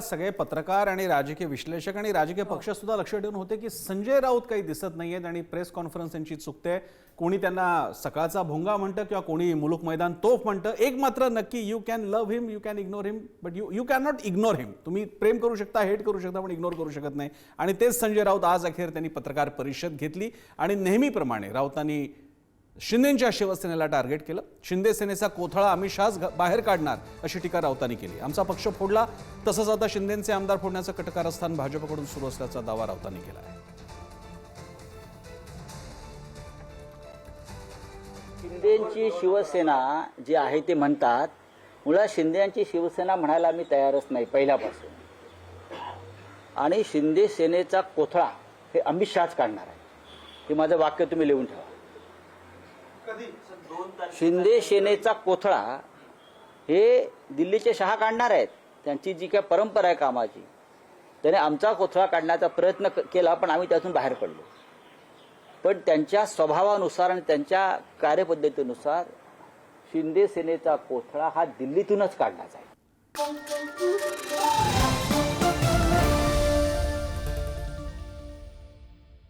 सगळे पत्रकार आणि राजकीय विश्लेषक आणि राजकीय पक्ष सुद्धा लक्ष ठेवून होते की संजय राऊत काही दिसत नाहीयेत आणि प्रेस कॉन्फरन्स यांची चुकते। कोणी त्यांना सकाळचा भोंगा म्हणतं किंवा कोणी मुलुक मैदान तोफ म्हणतं। एक मात्र नक्की, you can love him, you can ignore him, but you can not ignore him. तुम्ही प्रेम करू शकता, हेट करू शकता, पण इग्नोर करू शकत नाही। आणि तेच संजय राऊत आज अखेर त्यांनी पत्रकार परिषद घेतली आणि नेहमीप्रमाणे राऊतांनी शिंदेंच्या शिवसेनेला टार्गेट केलं। शिंदे सेनेचा कोथळा अमित शहा बाहेर काढणार अशी टीका राऊतांनी केली। आमचा पक्ष फोडला, तसंच आता शिंदेंचे आमदार फोडण्याचं कटकारस्थान भाजपकडून सुरू असल्याचा दावा राऊतांनी केला आहे। शिंदेंची शिवसेना जी आहे ते म्हणतात, मुळात शिंदेंची शिवसेना म्हणायला मी तयारच नाही पहिल्यापासून। आणि शिंदे सेनेचा कोथळा हे अमित शहाच काढणार आहे, हे माझं वाक्य तुम्ही लिहून ठेवा। शिंदे सेनेचा कोथळा हे दिल्लीचे शहा काढणार आहेत। त्यांची जी काही परंपरा आहे कामाची, त्याने आमचा कोथळा काढण्याचा प्रयत्न केला, पण आम्ही त्यातून बाहेर पडलो। पण त्यांच्या स्वभावानुसार आणि त्यांच्या कार्यपद्धतीनुसार शिंदे सेनेचा कोथळा हा दिल्लीतूनच काढण्याचा आहे।